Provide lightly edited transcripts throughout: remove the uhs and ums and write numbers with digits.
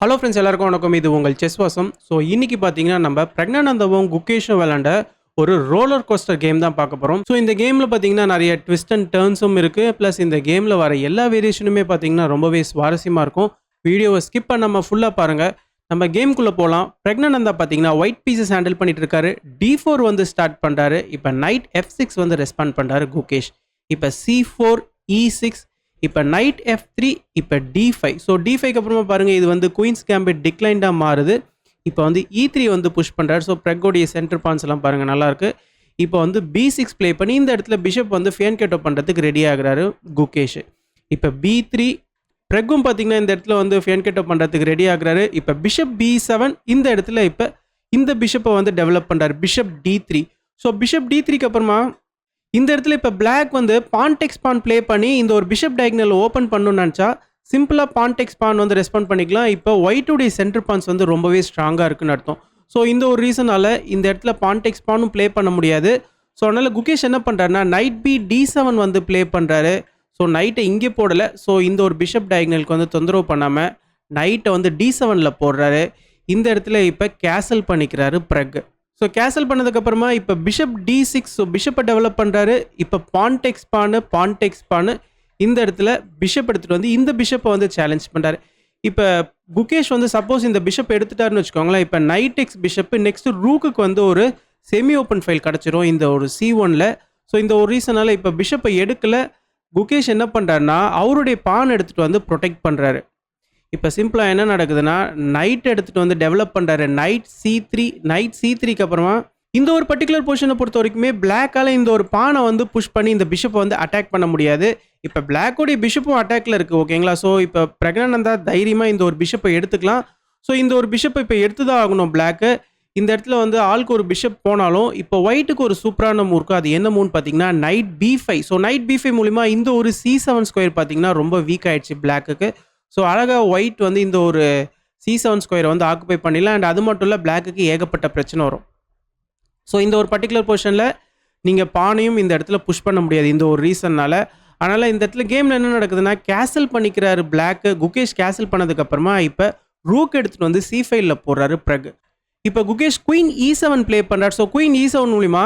Hello friends எல்லாருக்கும் வணக்கம். இது உங்கள் செஸ் வாசம். ஸோ இன்னைக்கு பார்த்தீங்கன்னா நம்ம பிரக்னானந்தாவும் குகேஷும் விளாண்ட ஒரு ரோலர் கோஸ்டர் கேம் தான் பார்க்க போகிறோம். ஸோ இந்த கேமில் பார்த்தீங்கன்னா நிறைய ட்விஸ்ட் அண்ட் டர்ன்ஸும் இருக்குது. ப்ளஸ் இந்த கேமில் வர எல்லா வேரியேஷனுமே பார்த்தீங்கன்னா ரொம்பவே சுவாரஸ்யமாக இருக்கும். வீடியோவை ஸ்கிப் பண்ணாமல் ஃபுல்லாக பாருங்கள். நம்ம கேம்குள்ளே போகலாம். பிரக்னானந்தா பார்த்தீங்கன்னா ஒயிட் பீசஸ் ஹேண்டில் பண்ணிட்டு இருக்காரு. D4 வந்து ஸ்டார்ட் பண்ணுறாரு. இப்போ நைட் F6 வந்து ரெஸ்பாண்ட் பண்ணுறாரு குகேஷ். இப்போ C4 E6, இப்போ நைட் F3, இப்போ D5. ஸோ D5க்கு அப்புறமா பாருங்கள், இது வந்து குயின்ஸ் கேம்பிட் டிக்ளைண்டாக மாறுது. இப்போ வந்து E3 வந்து புஷ் பண்ணுறாரு. ஸோ ப்ரெக்கோடைய சென்டர் பான்ஸ் எல்லாம் பாருங்கள் நல்லாயிருக்கு. இப்போ வந்து B6 ப்ளே பண்ணி இந்த இடத்துல பிஷப் வந்து ஃபியான்கேட்டோ பண்ணுறதுக்கு ரெடி ஆகுறாரு குகேஷ். இப்போ B3, ப்ரெக்கும் பார்த்தீங்கன்னா இந்த இடத்துல வந்து ஃபியான்கேட்டோ பண்ணுறதுக்கு ரெடி ஆகுறாரு. இப்போ பிஷப் B7, இந்த இடத்துல இப்போ இந்த பிஷப்பை வந்து டெவலப் பண்ணுறாரு. Bishop D3. ஸோ பிஷப் D3க்கு அப்புறமா இந்த இடத்துல இப்போ பிளாக் வந்து பான்டெக்ஸ் பான் ப்ளே பண்ணி இந்த ஒரு பிஷப் டயக்னல் ஓப்பன் பண்ணணும்னு நினச்சா சிம்பிளாக பான்டெக்ஸ் பான் வந்து ரெஸ்பாண்ட் பண்ணிக்கலாம். இப்போ ஒயிட்டுடைய சென்டர் பான்ஸ் வந்து ரொம்பவே ஸ்ட்ராங்காக இருக்குன்னு அர்த்தம். ஸோ இந்த ஒரு ரீசனால் இந்த இடத்துல பான்டெக்ஸ் பானும் ப்ளே பண்ண முடியாது. ஸோ அதனால் குகேஷ் என்ன பண்ணுறாருன்னா நைட் D7 வந்து ப்ளே பண்ணுறாரு. ஸோ நைட்டை இங்கே போடலை. ஸோ இந்த ஒரு பிஷப் டயக்னலுக்கு வந்து தொந்தரவு பண்ணாமல் நைட்டை வந்து D7ல் போடுறாரு. இந்த இடத்துல இப்போ கேசல் பண்ணிக்கிறாரு ப்ரெக். ஸோ கேசல் பண்ணதுக்கப்புறமா இப்போ பிஷப் D6, ஸோ பிஷப்பை டெவலப் பண்ணுறாரு. இப்போ பான்டெக்ஸ் பானு இந்த இடத்துல பிஷப் எடுத்துகிட்டு வந்து இந்த பிஷப்பை வந்து சேலஞ்ச் பண்ணுறாரு. இப்போ குகேஷ் வந்து சப்போஸ் இந்த பிஷப் எடுத்துட்டாருன்னு வச்சுக்கோங்களேன், இப்போ நைட் எக்ஸ் பிஷப்பு நெக்ஸ்ட் ரூக்குக்கு வந்து ஒரு செமி ஓப்பன் ஃபைல் கிடச்சிரும் இந்த ஒரு C1ல். ஸோ இந்த ஒரு ரீசனால் இப்போ பிஷப்பை எடுக்கலை. குகேஷ் என்ன பண்ணுறாருன்னா அவருடைய பான் எடுத்துகிட்டு வந்து ப்ரொடெக்ட் பண்ணுறாரு. இப்போ சிம்பிளாக என்ன நடக்குதுன்னா நைட் எடுத்துகிட்டு வந்து டெவலப் பண்ணுறாரு. நைட் C3க்கு அப்புறமா இந்த ஒரு பர்டிகுலர் பொசிஷனை பொறுத்த வரைக்குமே பிளாக்கால் இந்த ஒரு பானை வந்து புஷ் பண்ணி இந்த பிஷப்பை வந்து அட்டாக் பண்ண முடியாது. இப்போ பிளாக்கோடைய பிஷப்பும் அட்டாக்ல இருக்குது. ஓகேங்களா? ஸோ இப்போ பிரக்னானந்தா தைரியமாக இந்த ஒரு பிஷப்பை எடுத்துக்கலாம். ஸோ இந்த ஒரு பிஷப்பை இப்போ எடுத்து தான் ஆகணும் பிளாக்கு. இந்த இடத்துல வந்து ஆளுக்கு ஒரு பிஷப் போனாலும் இப்போ ஒயிட்டுக்கு ஒரு சூப்பரான மூவ் இருக்குது. அது என்ன மூவ்னு பார்த்தீங்கன்னா night B5. So night B5 மூலிமா இந்த ஒரு C7 ஸ்கொயர் பார்த்தீங்கன்னா ரொம்ப வீக் ஆகிடுச்சு பிளாக்குக்கு. ஸோ அழகாக ஒயிட் வந்து இந்த ஒரு C7 ஸ்கொயரை வந்து ஆக்குபை பண்ணிடலாம். அண்ட் அது மட்டும் இல்லை, பிளாக்குக்கு ஏகப்பட்ட பிரச்சனை வரும். ஸோ இந்த ஒரு பர்டிகுலர் பொசிஷனில் நீங்கள் பானையும் இந்த இடத்துல புஷ் பண்ண முடியாது இந்த ஒரு ரீசன்னால். அதனால் இந்த இடத்துல கேமில் என்ன நடக்குதுன்னா கேசல் பண்ணிக்கிறாரு பிளாக்கு. குகேஷ் கேசல் பண்ணதுக்கப்புறமா இப்போ ரூக் எடுத்துகிட்டு வந்து C5ல் போடுறாரு ப்ரெக். இப்போ குகேஷ் குயின் E7 ப்ளே பண்ணுறாரு. ஸோ குயின் E7 மூலிமா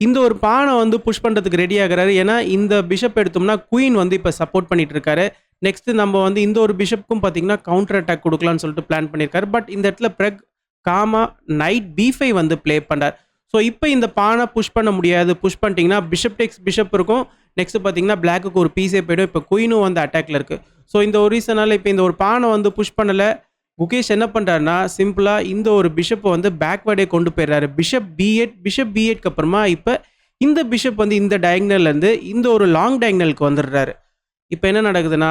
இந்த ஒரு பானை வந்து புஷ் பண்ணுறதுக்கு ரெடி ஆகிறாரு. ஏன்னா இந்த பிஷப் எடுத்தோம்னா குயின் வந்து இப்போ சப்போர்ட் பண்ணிட்டு இருக்காரு. நெக்ஸ்ட் நம்ம வந்து இந்த ஒரு பிஷப்புக்கும் பார்த்தீங்கன்னா கவுண்டர் அட்டாக் கொடுக்கலான்னு சொல்லிட்டு பிளான் பண்ணியிருக்காரு. பட் இந்த இடத்துல ப்ரெக் காமா நைட் B5 வந்து ப்ளே பண்ணுறார். ஸோ இப்போ இந்த பானை புஷ் பண்ண முடியாது. புஷ் பண்ணிட்டீங்கன்னா பிஷப் டெக்ஸ் பிஷப் இருக்கும். நெக்ஸ்ட் பார்த்தீங்கன்னா பிளாக்குக்கு ஒரு பீஸே போய்டும். இப்போ குயினும் வந்து அட்டாக்ல இருக்குது. ஸோ இந்த ஒரு ரீசனால் இப்போ இந்த ஒரு பானை வந்து புஷ் பண்ணலை. குகேஷ் என்ன பண்ணுறாருன்னா சிம்பிளாக இந்த ஒரு பிஷப்பை வந்து பேக்வேர்டே கொண்டு போயிடுறாரு. பிஷப் B8க்கு அப்புறமா இப்போ இந்த பிஷப் வந்து இந்த டயக்னல்லேருந்து இந்த ஒரு லாங் டயக்னலுக்கு வந்துடுறாரு. இப்போ என்ன நடக்குதுன்னா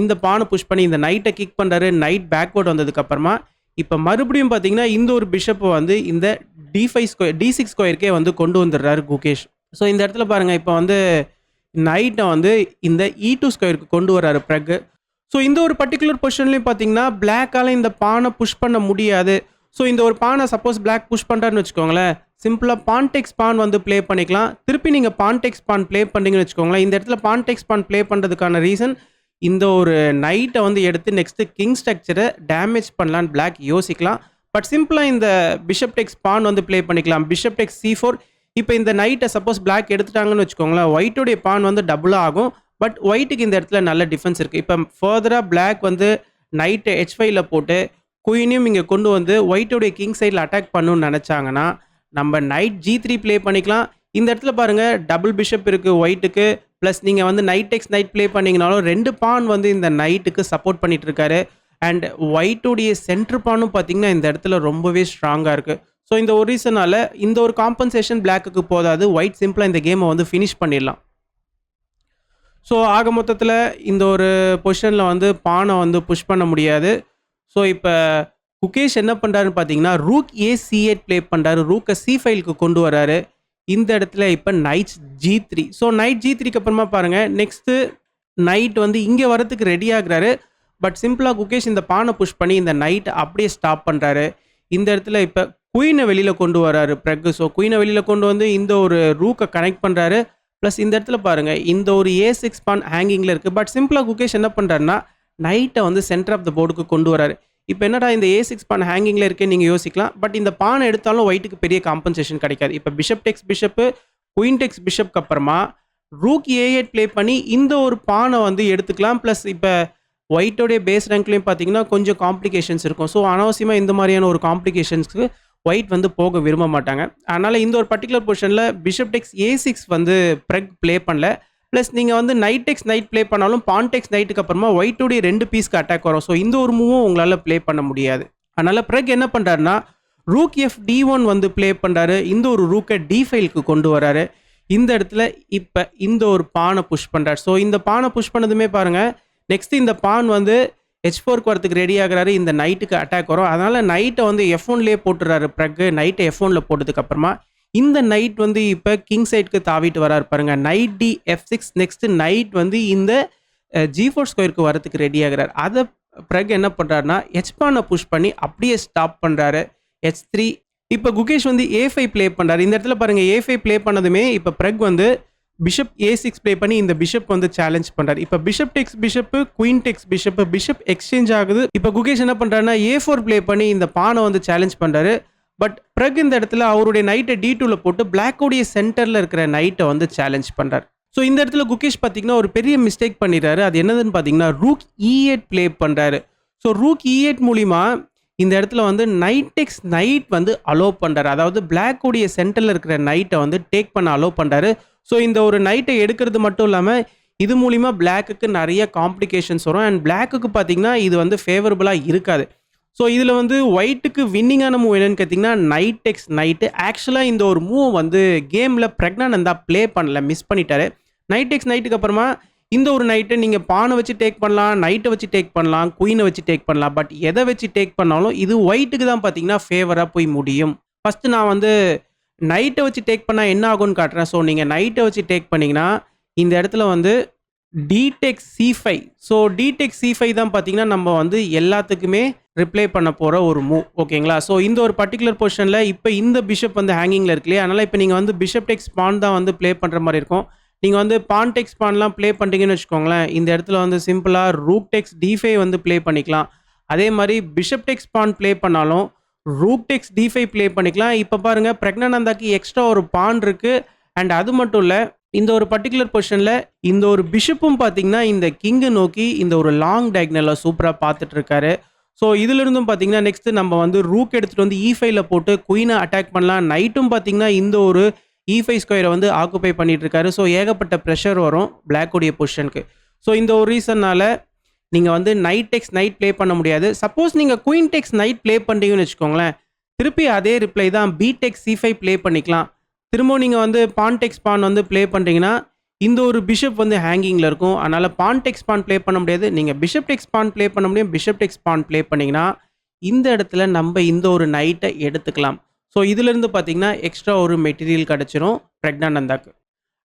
இந்த பானை புஷ் பண்ணி இந்த நைட்டை கிக் பண்ணுறாரு. நைட் பேக்வேர்டு வந்ததுக்கப்புறமா இப்போ மறுபடியும் பார்த்தீங்கன்னா இந்த ஒரு பிஷப்பை வந்து இந்த D6 ஸ்கொயருக்கே வந்து கொண்டு வந்துடுறாரு குகேஷ். ஸோ இந்த இடத்துல பாருங்கள், இப்போ வந்து நைட்டை வந்து இந்த E2 ஸ்கொயருக்கு கொண்டு வர்றாரு ப்ரெக். ஸோ இந்த ஒரு பர்டிகுலர் பொசிஷன்லையும் பார்த்தீங்கன்னா பிளாக்கால் இந்த பானை புஷ் பண்ண முடியாது. ஸோ இந்த ஒரு பானை சப்போஸ் பிளாக் புஷ் பண்ணுறாருன்னு வச்சுக்கோங்களேன், சிம்பிளாக பான்டெக்ஸ் பான் வந்து ப்ளே பண்ணிக்கலாம். திருப்பி நீங்கள் பான்டெக்ஸ் பான் ப்ளே பண்ணிங்கன்னு வச்சுக்கோங்களேன். இந்த இடத்துல பான்டெக்ஸ் பான் ப்ளே பண்ணுறதுக்கான ரீசன் இந்த ஒரு நைட்டை வந்து எடுத்து நெக்ஸ்ட்டு கிங் ஸ்ட்ரக்சரை டேமேஜ் பண்ணலான்னு பிளாக் யோசிக்கலாம். பட் சிம்பிளாக இந்த பிஷப் டெக்ஸ் பான் வந்து ப்ளே பண்ணிக்கலாம். பிஷப் டெக்ஸ் C4. இப்போ இந்த நைட்டை சப்போஸ் பிளாக் எடுத்துட்டாங்கன்னு வச்சுக்கோங்களேன், ஒயிட்டுடைய பான் வந்து டபுளாக ஆகும். பட் ஒயிட்டுக்கு இந்த இடத்துல நல்ல டிஃபென்ஸ் இருக்குது. இப்போ ஃபர்தராக பிளாக் வந்து நைட்டை H5ல போட்டு குயினையும் இங்கே கொண்டு வந்து ஒயிட்டுடைய கிங் சைடில் அட்டாக் பண்ணணும்னு நினச்சாங்கன்னா நம்ம நைட் G3 ப்ளே பண்ணிக்கலாம். இந்த இடத்துல பாருங்கள் டபுள் பிஷப் இருக்குது ஒயிட்டுக்கு. ப்ளஸ் நீங்கள் வந்து நைட் எக்ஸ் நைட் ப்ளே பண்ணிங்கனாலும் 2 பான் வந்து இந்த நைட்டுக்கு சப்போர்ட் பண்ணிட்டு இருக்காரு. அண்ட் ஒயிட்டுடைய சென்டர் பானும் பார்த்தீங்கன்னா இந்த இடத்துல ரொம்பவே ஸ்ட்ராங்காக இருக்குது. ஸோ இந்த ஒரு ரீசனால் இந்த ஒரு காம்பன்சேஷன் பிளாக்குக்கு போதாது. ஒயிட் சிம்பிளாக இந்த கேமை வந்து ஃபினிஷ் பண்ணிடலாம். ஸோ ஆக மொத்தத்தில் இந்த ஒரு பொசிஷனில் வந்து பானை வந்து புஷ் பண்ண முடியாது. ஸோ இப்போ குகேஷ் என்ன பண்ணுறாருன்னு பார்த்தீங்கன்னா ரூக் A8 ப்ளே பண்ணுறாரு. ரூக்கை C5க்கு கொண்டு வராரு. இந்த இடத்துல இப்போ நைட் G3. ஸோ நைட் G3க்கு அப்புறமா பாருங்கள், நெக்ஸ்ட்டு நைட் வந்து இங்கே வரத்துக்கு ரெடி ஆகுறாரு. பட் சிம்பிளாக குகேஷ் இந்த பானை புஷ் பண்ணி இந்த நைட்டை அப்படியே ஸ்டாப் பண்ணுறாரு. இந்த இடத்துல இப்போ குயினை வெளியில் கொண்டு வராரு ப்ரெக். ஸோ குயினை வெளியில் கொண்டு வந்து இந்த ஒரு ரூக்கை கனெக்ட் பண்ணுறாரு. ப்ளஸ் இந்த இடத்துல பாருங்கள் இந்த ஒரு A6 பான் ஹேங்கிங்கில் இருக்குது. பட் சிம்பிளாக குகேஷ் என்ன பண்ணுறாருன்னா நைட்டை வந்து சென்டர் ஆஃப் த போர்டுக்கு கொண்டு வராரு. இப்போ என்னடா இந்த A6 பான் ஹேங்கிங்கில் இருக்குன்னு நீங்கள் யோசிக்கலாம். பட் இந்த பானை எடுத்தாலும் ஒயிட்டுக்கு பெரிய காம்பன்சேஷன் கிடைக்காது. இப்போ bishop takes bishop, queen takes பிஷப்க்கு அப்புறமா ரூக் A8 ப்ளே பண்ணி இந்த ஒரு பானை வந்து எடுத்துக்கலாம். ப்ளஸ் இப்போ ஒயிட்டோடைய பேஸ் ரேங்க்லையும் பார்த்தீங்கன்னா கொஞ்சம் காம்ப்ளிகேஷன்ஸ் இருக்கும். ஸோ அனாவசியமாக இந்த மாதிரியான ஒரு காம்ப்ளிகேஷன்ஸ்க்கு ஒயிட் வந்து போக விரும்ப மாட்டாங்க. அதனால் இந்த ஒரு பர்டிகுலர் பொசிஷனில் பிஷப் டெக்ஸ் A6 வந்து ப்ரெக் ப்ளே பண்ணல. ப்ளஸ் நீங்கள் வந்து நைட் டெக்ஸ் நைட் ப்ளே பண்ணாலும் பான் டெக்ஸ் நைட்டுக்கு அப்புறமா ஒயிட்டோடைய 2 பீஸ்க்கு அட்டாக் வரும். ஸோ இந்த ஒரு மூவும் உங்களால் ப்ளே பண்ண முடியாது. அதனால் ப்ரெக் என்ன பண்ணுறாருன்னா ரூக் FD1 வந்து ப்ளே பண்ணுறாரு. இந்த ஒரு ரூக்கை D5க்கு கொண்டு வராரு. இந்த இடத்துல இப்போ இந்த ஒரு பானை புஷ் பண்ணுறாரு. ஸோ இந்த பானை புஷ் பண்ணதுமே பாருங்கள், நெக்ஸ்ட் இந்த பான் வந்து H4க்கு வரத்துக்கு ரெடி ஆகுறாரு. இந்த நைட்டுக்கு அட்டாக் வரும். அதனால் நைட்டை வந்து F1லேயே போட்டுறாரு ப்ரெக்கு. நைட்டை F1ல் போட்டதுக்கு அப்புறமா இந்த நைட் வந்து இப்போ கிங் சைடுக்கு தாவிட்டு வராரு பாருங்க. Night D F6 next night வந்து இந்த G4 ஸ்கொயருக்கு வரத்துக்கு ரெடி ஆகுறாரு. அதை ப்ரெக் என்ன பண்ணுறாருன்னா H-பானை புஷ் பண்ணி அப்படியே ஸ்டாப் பண்ணுறாரு. H3 இப்போ குகேஷ் வந்து A5 ப்ளே பண்ணுறாரு. இந்த இடத்துல பாருங்கள், A5 ப்ளே பண்ணதுமே இப்போ ப்ரெக் வந்து பிஷப் A6 ப்ளே பண்ணி இந்த பிஷப் வந்து சேலஞ்ச் பண்ணுறாரு. இப்போ பிஷப் டெக்ஸ் பிஷப்பு, குயின் டெக்ஸ் பிஷப்பு, பிஷப் எக்ஸ்சேஞ்ச் ஆகுது. இப்போ குகேஷ் என்ன பண்ணுறாருன்னா A4 ப்ளே பண்ணி இந்த பானை வந்து சேலஞ்ச் பண்ணுறாரு. பட் ப்ரெக் இந்த இடத்துல அவருடைய நைட்டை D2ல போட்டு பிளாக்கோடைய சென்டரில் இருக்கிற நைட்டை வந்து சேலஞ்ச் பண்ணுறாரு. ஸோ இந்த இடத்துல குகேஷ் பார்த்தீங்கன்னா ஒரு பெரிய மிஸ்டேக் பண்ணிடுறாரு. அது என்னதுன்னு பார்த்தீங்கன்னா ரூக் E8 ப்ளே பண்ணுறாரு. ஸோ ரூக் E8 மூலிமா இந்த இடத்துல வந்து நைட் டெக்ஸ் நைட் வந்து அலோவ் பண்ணுறாரு. அதாவது பிளாக்கோடைய சென்டரில் இருக்கிற நைட்டை வந்து டேக் பண்ண அலோவ் பண்ணுறாரு. ஸோ இந்த ஒரு நைட்டை எடுக்கிறது மட்டும் இல்லாமல் இது மூலிமா பிளாக்குக்கு நிறைய காம்ப்ளிகேஷன்ஸ் வரும். அண்ட் பிளாக்குக்கு பார்த்தீங்கன்னா இது வந்து ஃபேவரபுளாக இருக்காது. ஸோ இதில் வந்து ஒயிட்டுக்கு வின்னிங்கான மூவ் என்னன்னு கேட்டிங்கன்னா நைட் டெக்ஸ் நைட்டு. ஆக்சுவலாக இந்த ஒரு மூவ் வந்து கேமில் பிரக்னானந்தா ப்ளே பண்ணல, மிஸ் பண்ணிட்டாரு. நைட் டெக்ஸ் நைட்டுக்கு அப்புறமா இந்த ஒரு நைட்டை நீங்கள் பானை வச்சு டேக் பண்ணலாம், நைட்டை வச்சு டேக் பண்ணலாம், குயினை வச்சு டேக் பண்ணலாம். பட் எதை வச்சு டேக் பண்ணாலும் இது ஒயிட்டுக்கு தான் பார்த்தீங்கன்னா ஃபேவராக போய் முடியும். ஃபஸ்ட்டு நான் வந்து நைட்டை வச்சு டேக் பண்ணால் என்ன ஆகும்னு காட்டுறேன். ஸோ நீங்கள் நைட்டை வச்சு டேக் பண்ணிங்கன்னா இந்த இடத்துல வந்து டிடெக்ஸ் C5. ஸோ டிடெக்ஸ் C5 தான் பார்த்தீங்கன்னா நம்ம வந்து எல்லாத்துக்குமே ரிப்ளை பண்ண போகிற ஒரு மூவ். ஓகேங்களா? ஸோ இந்த ஒரு பர்டிகுலர் பொசிஷனில் இப்போ இந்த பிஷப் வந்து ஹேங்கிங்கில் இருக்கு இல்லையா? அதனால் இப்போ நீங்கள் வந்து பிஷப் டெக்ஸ் பான் தான் வந்து ப்ளே பண்ணுற மாதிரி இருக்கும். நீங்கள் வந்து பான் டெக்ஸ் பான்லாம் ப்ளே பண்ணுறீங்கன்னு வச்சுக்கோங்களேன், இந்த இடத்துல வந்து சிம்பிளாக ரூக் டெக்ஸ் D5 வந்து ப்ளே பண்ணிக்கலாம். அதே மாதிரி பிஷப் டெக்ஸ் பான் ப்ளே பண்ணாலும் ரூக் டெக்ஸ் D5 ப்ளே பண்ணிக்கலாம். இப்போ பாருங்கள், பிரக்னானந்தாக்கு எக்ஸ்ட்ரா ஒரு பான் இருக்குது. அண்ட் அது மட்டும் இல்லை, இந்த ஒரு பர்டிகுலர் பொசிஷனில் இந்த ஒரு பிஷப்பும் பார்த்தீங்கன்னா இந்த கிங்கை நோக்கி இந்த ஒரு லாங் டயக்னலில் சூப்பராக பார்த்துட்டு இருக்காரு. ஸோ இதிலிருந்தும் பார்த்தீங்கன்னா நெக்ஸ்ட்டு நம்ம வந்து ரூக் எடுத்துகிட்டு வந்து E5ல போட்டு குயினை அட்டாக் பண்ணலாம். நைட்டும் பார்த்தீங்கன்னா இந்த ஒரு E5 ஸ்கொயரை வந்து ஆக்குப்பை பண்ணிட்டு இருக்காரு. ஸோ ஏகப்பட்ட ப்ரெஷர் வரும் பிளாக்குடைய பொசிஷனுக்கு. ஸோ இந்த ஒரு ரீசன்னால் நீங்கள் வந்து நைட் டெக்ஸ் நைட் ப்ளே பண்ண முடியாது. சப்போஸ் நீங்கள் குயின் டெக்ஸ் நைட் ப்ளே பண்ணுறீங்கன்னு வச்சுக்கோங்களேன், திருப்பி அதே ரிப்ளை தான் B டெக்ஸ் C5 ப்ளே பண்ணிக்கலாம். திரும்பவும் நீங்கள் வந்து பான் டெக்ஸ் பான் வந்து ப்ளே பண்ணுறீங்கன்னா இந்த ஒரு பிஷப் வந்து ஹேங்கிங்கில் இருக்கும். அதனால் பான் டெக்ஸ் பான் ப்ளே பண்ண முடியாது. நீங்கள் பிஷப் டெக்ஸ் பான் ப்ளே பண்ண முடியும். பிஷப் டெக்ஸ் பான் ப்ளே பண்ணிங்கன்னா இந்த இடத்துல நம்ம இந்த ஒரு நைட்டை எடுத்துக்கலாம். ஸோ இதிலிருந்து பார்த்தீங்கன்னா எக்ஸ்ட்ரா ஒரு மெட்டீரியல் கிடச்சிரும் பிரக்னானந்தாக்கு.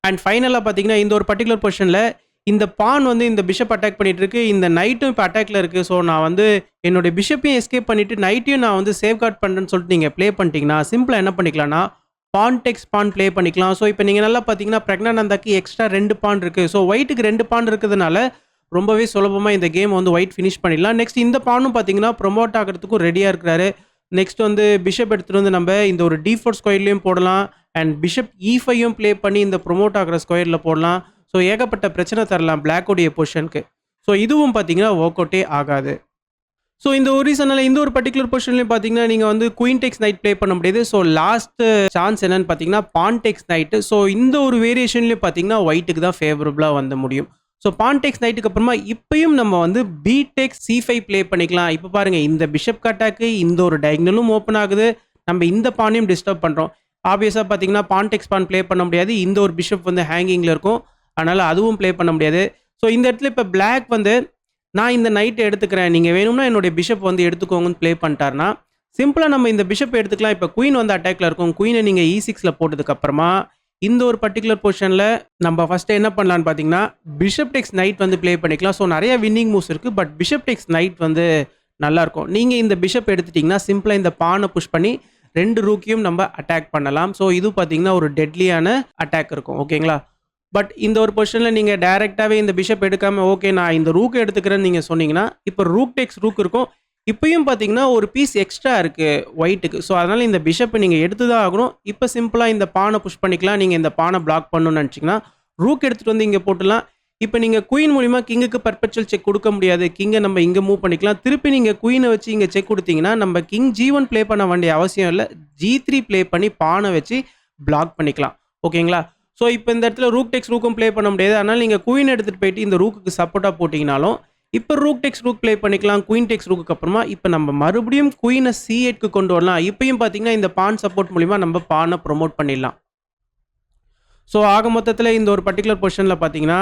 அண்ட் ஃபைனலாக பார்த்தீங்கன்னா இந்த ஒரு பர்டிகுலர் பொசிஷனில் இந்த பான் வந்து இந்த பிஷப் அட்டாக் பண்ணிட்டு இருக்கு. இந்த நைட்டும் இப்போ அட்டாக்ல இருக்குது. ஸோ நான் வந்து என்னுடைய பிஷப்பையும் எஸ்கேப் பண்ணிவிட்டு நைட்டையும் நான் வந்து சேஃப்கார்ட் பண்ணுறேன்னு சொல்லிட்டு நீங்கள் ப்ளே பண்ணிட்டீங்கன்னா சிம்பிளாக என்ன பண்ணிக்கலாம்னா பான் டெக்ஸ் பான் ப்ளே பண்ணிக்கலாம். ஸோ இப்போ நீங்கள் நல்லா பார்த்தீங்கன்னா பிரக்னானந்தாக்கு எக்ஸ்ட்ரா 2 பான் இருக்குது. ஸோ ஒயிட்டுக்கு 2 பான் இருக்கிறதுனால ரொம்பவே சுலபமாக இந்த கேம் வந்து ஒயிட் ஃபினிஷ் பண்ணிடலாம். நெக்ஸ்ட் இந்த பானும் பார்த்தீங்கன்னா ப்ரொமோட் ஆகிறதுக்கும் ரெடியாக இருக்கிறாரு. நெக்ஸ்ட் வந்து பிஷப் எடுத்துகிட்டு வந்து நம்ம இந்த ஒரு D4 ஸ்கொயர்லேயும் போடலாம். அண்ட் பிஷப் E5யும் ப்ளே பண்ணி இந்த ப்ரொமோட் ஆகிற ஸ்கொயரில் போடலாம். ஸோ ஏகப்பட்ட பிரச்சனை தரலாம் பிளாக்கோடைய பொசிஷனுக்கு. ஸோ இதுவும் பார்த்தீங்கன்னா ஒர்க் அவுட்டே ஆகாது. ஸோ இந்த ஒரு ரீசனால் இந்த ஒரு பர்டிகுலர் பொசிஷன்லையும் பார்த்தீங்கன்னா நீங்கள் வந்து குயின் டெக்ஸ் நைட் ப்ளே பண்ண முடியாது. ஸோ லாஸ்ட் சான்ஸ் என்னன்னு பார்த்தீங்கன்னா பான் டெக்ஸ் நைட்டு. ஸோ இந்த ஒரு வேரியேஷன்லேயும் பார்த்தீங்கன்னா ஒயிட்டுக்கு தான் ஃபேவரபுளாக வந்து முடியும். ஸோ பான் டெக்ஸ் நைட்டுக்கு அப்புறமா இப்பயும் நம்ம வந்து B டெக்ஸ் C5 ப்ளே பண்ணிக்கலாம். இப்போ பாருங்கள், இந்த பிஷப் அட்டாக்கு இந்த ஒரு டயக்னலும் ஓப்பன் ஆகுது. நம்ம இந்த பானையும் டிஸ்டர்ப் பண்ணுறோம். ஆப்வியஸாக பார்த்தீங்கன்னா பான் டெக்ஸ் பான் ப்ளே பண்ண முடியாது. இந்த ஒரு பிஷப் வந்து ஹேங்கிங்கில் இருக்கும். அதனால் அதுவும் ப்ளே பண்ண முடியாது. ஸோ இந்த இடத்துல இப்போ பிளாக் வந்து நான் இந்த நைட்டை எடுத்துக்கிறேன், நீங்கள் வேணும்னா என்னுடைய பிஷப் வந்து எடுத்துக்கோங்கன்னு ப்ளே பண்ணிட்டாருன்னா சிம்பிளாக நம்ம இந்த பிஷப் எடுத்துக்கலாம். இப்போ குயின் வந்து அட்டாக்ல இருக்கும். குயினை நீங்கள் E6ல போட்டதுக்கப்புறமா இந்த ஒரு பர்டிகுலர் பொசிஷனில் நம்ம ஃபஸ்ட்டு என்ன பண்ணலான்னு பார்த்தீங்கன்னா பிஷப் டெக்ஸ் நைட் வந்து ப்ளே பண்ணிக்கலாம். ஸோ நிறைய வின்னிங் மூவ்ஸ் இருக்குது. பட் பிஷப் டெக்ஸ் நைட் வந்து நல்லாயிருக்கும். நீங்கள் இந்த பிஷப் எடுத்துட்டிங்கன்னா சிம்பிளாக இந்த பானை புஷ் பண்ணி 2 ரூக்கையும் நம்ம அட்டாக் பண்ணலாம். ஸோ இது பார்த்தீங்கன்னா ஒரு டெட்லியான அட்டாக் இருக்கும். ஓகேங்களா? பட் இந்த ஒரு பொசிஷனில் நீங்கள் டைரெக்டாகவே இந்த பிஷப் எடுக்காமல் ஓகே நான் இந்த ரூக் எடுத்துக்கிறேன்னு நீங்கள் சொன்னீங்கன்னா இப்போ ரூக் டெக்ஸ் ரூக் இருக்கும். இப்பயும் பார்த்தீங்கன்னா ஒரு பீஸ் எக்ஸ்ட்ரா இருக்குது ஒயிட்டுக்கு. ஸோ அதனால் இந்த பிஷப்பை நீங்கள் எடுத்து தான் ஆகணும். இப்போ சிம்பிளாக இந்த பானை புஷ் பண்ணிக்கலாம். நீங்கள் இந்த பானை பிளாக் பண்ணணும்னு நினச்சிங்கன்னா ரூக் எடுத்துகிட்டு வந்து இங்கே போட்டுடலாம். இப்போ நீங்கள் குயின் மூலிமா கிங்குக்கு பர்பெச்சுவல் செக் கொடுக்க முடியாது. கிங்கை நம்ம இங்கே மூவ் பண்ணிக்கலாம். திருப்பி நீங்கள் குயினை வச்சு இங்கே செக் கொடுத்தீங்கன்னா நம்ம கிங் G1 ப்ளே பண்ண வேண்டிய அவசியம் இல்லை. G3 ப்ளே பண்ணி பானை வச்சு பிளாக் பண்ணிக்கலாம். ஓகேங்களா? ஸோ இப்போ இந்த இடத்துல ரூக் டெக்ஸ் ரூக்கும் ப்ளே பண்ண முடியாது. அதனால் நீங்கள் குயின் எடுத்துகிட்டு போயிட்டு இந்த ரூக்குக்கு சப்போர்ட்டாக போட்டிங்கனாலும் இப்போ ரூக் டெக்ஸ் ரூக் ப்ளே பண்ணிக்கலாம். குயின் டெக்ஸ் ரூக்கு அப்புறமா இப்போ நம்ம மறுபடியும் குயினை C8க்கு கொண்டு வரலாம். இப்பயும் பார்த்தீங்கன்னா இந்த பான் சப்போர்ட் மூலிமா நம்ம பானை ப்ரொமோட் பண்ணிடலாம். ஸோ ஆக மொத்தத்தில் இந்த ஒரு பர்டிகுலர் பொசிஷனில் பார்த்தீங்கன்னா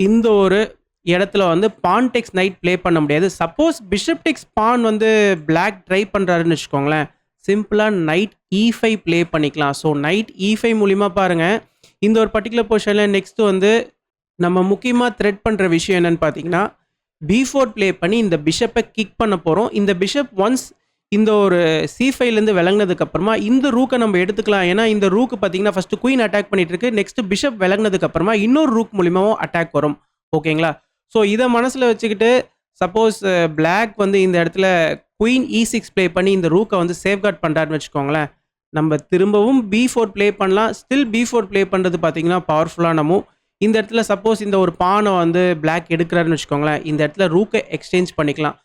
இந்த ஒரு இடத்துல வந்து பான் டெக்ஸ் நைட் ப்ளே பண்ண முடியாது. சப்போஸ் பிஷப் டெக்ஸ் பான் வந்து பிளாக் ட்ரை பண்ணுறாருன்னு வச்சுக்கோங்களேன், சிம்பிளாக நைட் E5 ப்ளே பண்ணிக்கலாம். ஸோ நைட் E5 மூலிமா பாருங்கள் இந்த ஒரு பர்டிகுலர் பொசிஷனில் நெக்ஸ்ட் வந்து நம்ம முக்கியமாக த்ரெட் பண்ணுற விஷயம் என்னென்னு பார்த்தீங்கன்னா B4 ப்ளே பண்ணி இந்த பிஷப்பை கிக் பண்ண போகிறோம். இந்த பிஷப் ஒன்ஸ் இந்த ஒரு C5லேருந்து விளங்கினதுக்கப்புறமா இந்த ரூக்கை நம்ம எடுத்துக்கலாம். ஏன்னா இந்த ரூக்கு பார்த்தீங்கன்னா ஃபஸ்ட்டு குயின் அட்டாக் பண்ணிட்டு இருக்கு. நெக்ஸ்ட் பிஷப் விளங்கினதுக்கப்புறமா இன்னொரு ரூக் மூலிமாவும் அட்டாக் வரும். ஓகேங்களா? ஸோ இதை மனசில் வச்சுக்கிட்டு சப்போஸ் பிளாக் வந்து இந்த இடத்துல குயின் E6 ப்ளே பண்ணி இந்த ரூக்கை வந்து சேஃப்கார்ட் பண்ணுறாருன்னு வச்சுக்கோங்களேன், நம்ம திரும்பவும் B4 ப்ளே பண்ணலாம். ஸ்டில் B4 ப்ளே பண்ணுறது பார்த்தீங்கன்னா பவர்ஃபுல்லான மூவ். இந்த இடத்துல சப்போஸ் இந்த ஒரு பானை வந்து பிளாக் எடுக்கிறாருன்னு வச்சுக்கோங்களேன், இந்த இடத்துல ரூக்கை எக்ஸ்சேஞ்ச் பண்ணிக்கலாம்.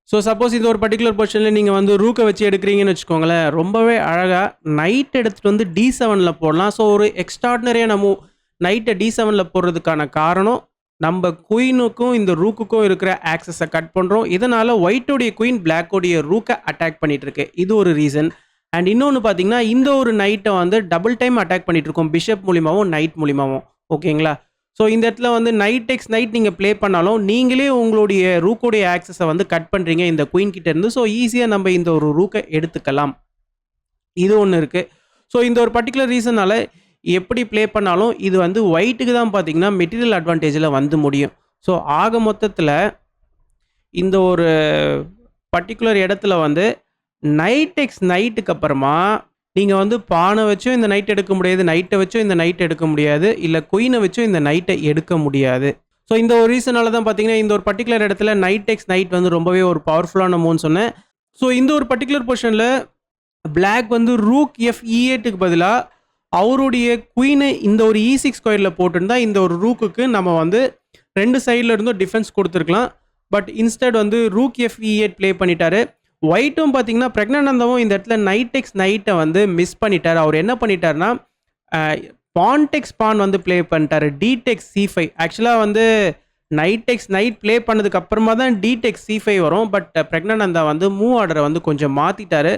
ஸோ சப்போஸ் இந்த ஒரு பர்டிகுலர் பொசிஷனில் நீங்கள் வந்து ரூக்கை வச்சு எடுக்கிறீங்கன்னு வச்சுக்கோங்களேன், ரொம்பவே அழகாக நைட் எடுத்துகிட்டு வந்து D7ல் போடலாம். ஸோ ஒரு எக்ஸ்ட்ராடினரியான மூவ் நைட்டை D7ல் போடுறதுக்கான காரணம் நம்ம குயினுக்கும் இந்த ரூக்குக்கும் இருக்கிற ஆக்சஸை கட் பண்ணுறோம். இதனால் ஒயிட்டோடைய குயின் பிளாக்கோடைய ரூக்கை அட்டாக் பண்ணிட்டு இருக்கு. இது ஒரு ரீசன். அண்ட் இன்னொன்று பார்த்தீங்கன்னா இந்த ஒரு நைட்டை வந்து டபுள் டைம் அட்டாக் பண்ணிட்டு இருக்கோம், பிஷப் மூலிமாவும் நைட் மூலிமாவும். ஓகேங்களா? ஸோ இந்த இடத்துல வந்து நைட் டெக்ஸ் நைட் நீங்கள் ப்ளே பண்ணாலும் நீங்களே உங்களுடைய ரூக்கோடைய ஆக்சஸை வந்து கட் பண்ணுறீங்க இந்த குயின் கிட்ட இருந்து. ஸோ ஈஸியாக நம்ம இந்த ஒரு ரூக்கை எடுத்துக்கலாம். இது ஒன்று இருக்குது. ஸோ இந்த ஒரு பர்டிகுலர் ரீசனால் எப்படி ப்ளே பண்ணாலும் இது வந்து ஒயிட்டுக்கு தான் பார்த்தீங்கன்னா மெட்டீரியல் அட்வான்டேஜில் வந்து முடியும். ஸோ ஆக மொத்தத்தில் இந்த ஒரு பர்டிகுலர் இடத்துல வந்து நைட் டெக்ஸ் நைட்டுக்கு அப்புறமா நீங்கள் வந்து பானை வச்சும் இந்த நைட் எடுக்க முடியாது, நைட்டை வச்சும் இந்த நைட் எடுக்க முடியாது, இல்லை குயினை வச்சும் இந்த நைட்டை எடுக்க முடியாது. ஸோ இந்த ஒரு ரீசனால தான் பார்த்தீங்கன்னா இந்த ஒரு பர்டிகுலர் இடத்துல நைட் டெக்ஸ் நைட் வந்து ரொம்பவே ஒரு பவர்ஃபுல்லான மூவ்னு சொன்னேன். ஸோ இந்த ஒரு பர்டிகுலர் பொசிஷனில் பிளாக் வந்து ரூக் F8க்கு பதிலாக அவருடைய குயினை இந்த ஒரு E6 ஸ்கொயரில் போட்டுருந்தா இந்த ஒரு ரூக்குக்கு நம்ம வந்து ரெண்டு சைடில் இருந்தும் டிஃபென்ஸ் கொடுத்துருக்கலாம். பட் இன்ஸ்டெட் வந்து ரூக் F8 ப்ளே பண்ணிட்டாரு. ஒயிட்டும் பார்த்தீங்கன்னா பிரக்னானந்தாவும் இந்த இடத்துல நைட் டெக்ஸ் நைட்டை வந்து மிஸ் பண்ணிட்டார். அவர் என்ன பண்ணிட்டாருன்னா பான் டெக்ஸ் பான் வந்து ப்ளே பண்ணிட்டாரு, D-Tex C5. ஆக்சுவலாக வந்து நைட் டெக்ஸ் நைட் ப்ளே பண்ணதுக்கு அப்புறமா தான் D-Tex C5 வரும். பட் பிரக்னானந்தா வந்து மூவ் ஆர்டரை வந்து கொஞ்சம் மாற்றிட்டாரு.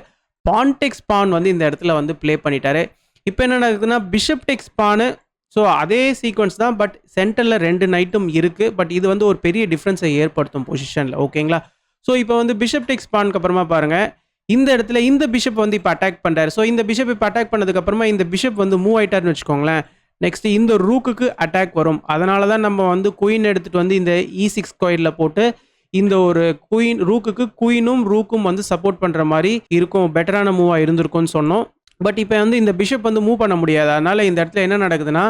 பான் டெக்ஸ் பான் வந்து இந்த இடத்துல வந்து ப்ளே பண்ணிட்டாரு. இப்போ என்ன நடக்குதுன்னா பிஷப் டெக்ஸ் பானு. ஸோ அதே சீக்வன்ஸ் தான், பட் சென்டரில் ரெண்டு நைட்டும் இருக்குது. பட் இது வந்து ஒரு பெரிய டிஃப்ரென்ஸை ஏற்படுத்தும் பொசிஷனில். ஓகேங்களா? ஸோ இப்போ வந்து பிஷப் டெக்ஸ் பானுக்கு அப்புறமா பாருங்கள் இந்த இடத்துல இந்த பிஷப் வந்து இப்போ அட்டாக் பண்ணுறாரு. ஸோ இந்த பிஷப் இப்போ அட்டாக் பண்ணதுக்கப்புறமா இந்த பிஷப் வந்து மூவ் ஆகிட்டாருன்னு வச்சுக்கோங்களேன், நெக்ஸ்ட் இந்த ரூக்குக்கு அட்டாக் வரும். அதனால தான் நம்ம வந்து குயின் எடுத்துகிட்டு வந்து இந்த E6 ஸ்கொயரில் போட்டு இந்த ஒரு குயின் ரூக்குக்கு குயினும் ரூக்கும் வந்து சப்போர்ட் பண்ணுற மாதிரி இருக்கும், பெட்டரான மூவாக இருந்திருக்கும்னு சொன்னோம். பட் இப்போ வந்து இந்த பிஷப் வந்து மூவ் பண்ண முடியாது. அதனால் இந்த இடத்துல என்ன நடக்குதுன்னா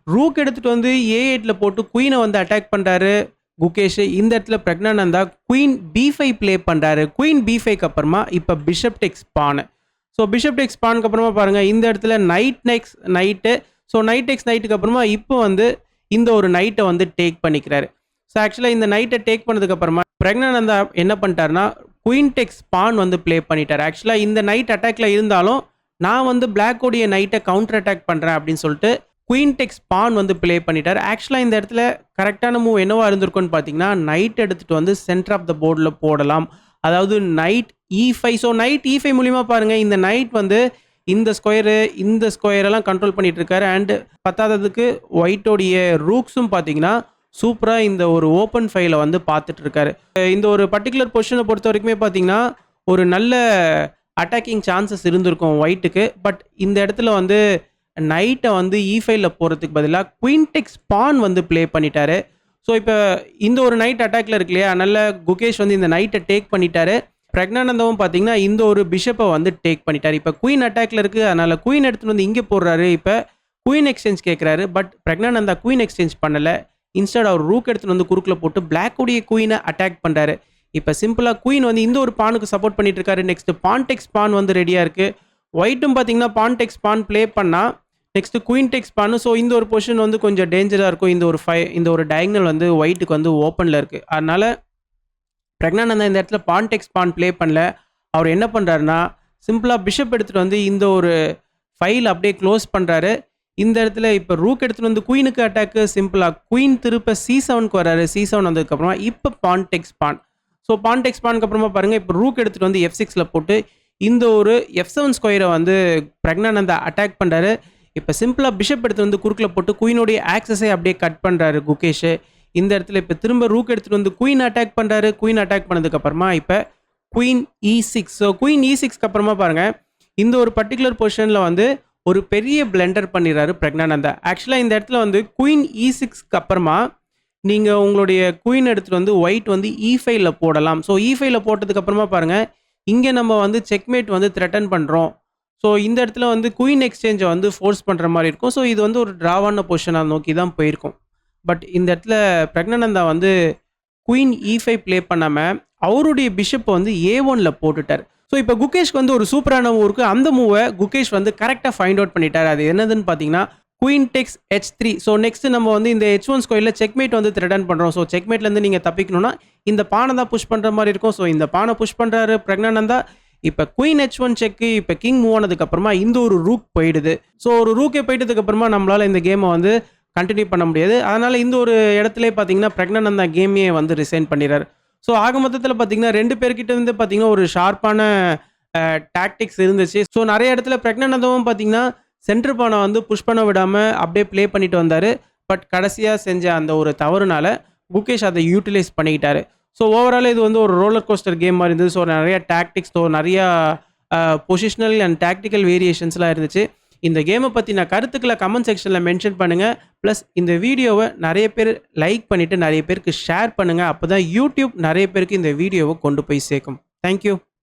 ரூக் எடுத்துகிட்டு வந்து A8ல் போட்டு குயினை வந்து அட்டாக் பண்ணுறாரு குகேஷ். இந்த இடத்துல பிரக்னானந்தா குயின் B5 ப்ளே பண்ணுறாரு. குயின் B5க்கு அப்புறமா இப்போ bishop takes pawn. So bishop takes பானுக்கு அப்புறமா பாருங்கள் இந்த இடத்துல knight takes knight. So knight takes நைட்டுக்கு அப்புறமா இப்போ வந்து இந்த ஒரு நைட்டை வந்து டேக் பண்ணிக்கிறாரு. ஸோ ஆக்சுவலாக இந்த நைட்டை டேக் பண்ணதுக்கப்புறமா பிரக்னானந்தா என்ன பண்ணிட்டாருன்னா குயின் டெக்ஸ் பான் வந்து ப்ளே பண்ணிட்டார். ஆக்சுவலாக இந்த நைட் அட்டாக்ல இருந்தாலும் நான் வந்து பிளாக்கோடைய நைட்டை கவுண்டர் அட்டாக் பண்ணுறேன் அப்படின்னு சொல்லிட்டு குயின் டெக்ஸ் பான் வந்து ப்ளே பண்ணிட்டார். ஆக்சுவலாக இந்த இடத்துல கரெக்டான மூவ் என்னவா இருந்திருக்குன்னு பார்த்தீங்கன்னா நைட் எடுத்துகிட்டு வந்து சென்டர் ஆஃப் த போர்டில் போடலாம், அதாவது night E5. So night E5 மூலிமா பாருங்கள் இந்த நைட் வந்து இந்த ஸ்கொயரெல்லாம் கண்ட்ரோல் பண்ணிட்டு இருக்காரு. அண்டு பத்தாததுக்கு ஒயிட்டோடைய ரூக்ஸும் பார்த்தீங்கன்னா சூப்பராக இந்த ஒரு ஓப்பன் ஃபைலை வந்து பார்த்துட்டு இருக்காரு. இந்த ஒரு பர்டிகுலர் பொசிஷனை பொறுத்த வரைக்குமே பார்த்தீங்கன்னா ஒரு நல்ல அட்டாக்கிங் சான்சஸ் இருந்திருக்கும் ஒயிட்டுக்கு. பட் இந்த இடத்துல வந்து நைட்டை வந்து E5ல் போகிறதுக்கு பதிலாக குயின் டெக்ஸ் பான் வந்து ப்ளே பண்ணிட்டாரு. ஸோ இப்போ இந்த ஒரு நைட் அட்டாக்ல இருக்கு இல்லையா, அதனால் குகேஷ் வந்து இந்த நைட்டை டேக் பண்ணிட்டாரு. பிரக்னானந்தாவும் பார்த்தீங்கன்னா இந்த ஒரு பிஷப்பை வந்து டேக் பண்ணிட்டாரு. இப்போ குயின் அட்டாக்ல இருக்குது, அதனால் குயின் எடுத்துகிட்டு வந்து இங்கே போடுறாரு. இப்போ குயின் எக்ஸ்சேஞ்ச் கேட்குறாரு. பட் பிரக்னானந்தா குயின் எக்ஸ்சேஞ்ச் பண்ணலை. இன்ஸ்டட் அவர் ரூக் எடுத்துகிட்டு வந்து குறுக்கில் போட்டு பிளாக்குடைய குயினை அட்டாக் பண்ணுறாரு. இப்போ சிம்பிளாக குயின் வந்து இந்த ஒரு பானுக்கு சப்போர்ட் பண்ணிட்டு இருக்காரு. நெக்ஸ்ட் பான் டெக்ஸ் பான் வந்து ரெடியாக இருக்குது. ஒயிட்டும் பார்த்தீங்கன்னா பான் டெக்ஸ் பான் ப்ளே பண்ணால் next queen takes pawn. So இந்த ஒரு பொசிஷன் வந்து கொஞ்சம் டேஞ்சராக இருக்கும். இந்த ஒரு டயக்னல் வந்து ஒயிட்டுக்கு வந்து ஓப்பனில் இருக்குது. அதனால பிரக்னானந்தா இந்த இடத்துல பான் டெக்ஸ் பான் ப்ளே பண்ணல. அவர் என்ன பண்ணுறாருன்னா சிம்பிளாக பிஷப் எடுத்துகிட்டு வந்து இந்த ஒரு ஃபைல் அப்படியே க்ளோஸ் பண்ணுறாரு. இந்த இடத்துல இப்போ ரூக் எடுத்துகிட்டு வந்து குயினுக்கு அட்டாக்கு. சிம்பிளாக குயின் திருப்ப C7க்கு வராரு. C7 வந்ததுக்கப்புறமா இப்போ பான் டெக்ஸ் பான். ஸோ பான் டெக்ஸ் பானுக்கு அப்புறமா பாருங்கள் இப்போ ரூக் எடுத்துகிட்டு வந்து F6ல போட்டு இந்த ஒரு F7 ஸ்கொயரை வந்து பிரக்னானந்தா அட்டாக் பண்ணுறாரு. இப்போ சிம்பிளாக பிஷப் எடுத்து வந்து குறுக்கில் போட்டு குயினுடைய ஆக்சஸை அப்படியே கட் பண்ணுறாரு குகேஷ். இந்த இடத்துல இப்போ திரும்ப ரூக் எடுத்துகிட்டு வந்து குயின் அட்டாக் பண்ணுறாரு. குயின் அட்டாக் பண்ணதுக்கப்புறமா இப்போ குயின் E6. ஸோ குயின் E6க்கு அப்புறமா பாருங்கள் இந்த ஒரு பர்டிகுலர் பொசிஷனில் வந்து ஒரு பெரிய பிளெண்டர் பண்ணிடுறாரு பிரக்னானந்தா. ஆக்சுவலாக இந்த இடத்துல வந்து குயின் E6க்கு அப்புறமா நீங்கள் உங்களுடைய குயின் எடுத்துகிட்டு வந்து ஒயிட் வந்து E5ல போடலாம். ஸோ E5ல போட்டதுக்கப்புறமா பாருங்கள் இங்கே நம்ம வந்து செக்மேட் வந்து த்ரெட்டன் பண்ணுறோம். ஸோ இந்த இடத்துல வந்து குயின் எக்ஸ்சேஞ்சை வந்து ஃபோர்ஸ் பண்ணுற மாதிரி இருக்கும். ஸோ இது வந்து ஒரு ட்ராவான பொசிஷனை நோக்கி தான் போயிருக்கும். பட் இந்த இடத்துல பிரக்னானந்தா வந்து குயின் E5 ப்ளே பண்ணாமல் அவருடைய பிஷப்பை வந்து A1ல போட்டுட்டார். ஸோ இப்போ குகேஷ்க்கு வந்து ஒரு சூப்பரான மூவ் இருக்குது. அந்த மூவை குகேஷ் வந்து கரெக்டாக ஃபைண்ட் அவுட் பண்ணிட்டார். அது என்னதுன்னு பார்த்தீங்கன்னா குயின் டெக்ஸ் H3. ஸோ நெக்ஸ்ட் நம்ம வந்து இந்த H1 ஸ்கொயரில் செக்மேட் வந்து த்ரெட்டன் பண்ணுறோம். ஸோ செக்மேட்லேருந்து நீங்கள் தப்பிக்கணும்னா இந்த பானை தான் புஷ் பண்ணுற மாதிரி இருக்கும். ஸோ இந்த பானை புஷ் பண்ணுறாரு பிரக்னானந்தா. இப்போ குயின் H1 செக்கு. இப்போ கிங் மூவ் ஆனதுக்கப்புறமா இந்த ஒரு ரூக் போயிடுது. ஸோ ஒரு ரூக்கே போயிட்டதுக்கப்புறமா நம்மளால் இந்த கேமை வந்து கண்டினியூ பண்ண முடியாது. அதனால் இந்த ஒரு இடத்துல பார்த்தீங்கன்னா பிரக்னானந்தா கேமையே வந்து ரிசைன் பண்ணிடுறாரு. ஸோ ஆக மொத்தத்தில் பார்த்தீங்கன்னா 2 பேர்கிட்ட வந்து பார்த்தீங்கன்னா ஒரு ஷார்ப்பான டாக்டிக்ஸ் இருந்துச்சு. ஸோ நிறைய இடத்துல பிரக்னானந்தாவும் பார்த்தீங்கன்னா சென்டர் பானை வந்து புஷ் பண்ண விடாமல் அப்படியே ப்ளே பண்ணிட்டு வந்தார். பட் கடைசியாக செஞ்ச அந்த ஒரு தவறுனால குகேஷ் அதை யூட்டிலைஸ் பண்ணிக்கிட்டாரு. ஸோ ஓவரால் இது வந்து ஒரு ரோலர் கோஸ்டர் கேம் மாதிரி இருந்தது. ஸோ நிறைய டாக்டிக்ஸ், நிறையா பொசிஷனல் அண்ட் டாக்டிக்கல் வேரியேஷன்ஸ்லாம் இருந்துச்சு. இந்த கேமை பற்றின கருத்துக்களை கமெண்ட் செக்ஷனில் மென்ஷன் பண்ணுங்கள். ப்ளஸ் இந்த வீடியோவை நிறைய பேர் லைக் பண்ணிவிட்டு நிறைய பேருக்கு ஷேர் பண்ணுங்கள். அப்போ தான் யூடியூப் நிறைய பேருக்கு இந்த வீடியோவை கொண்டு போய் சேர்க்கும். தேங்க்யூ.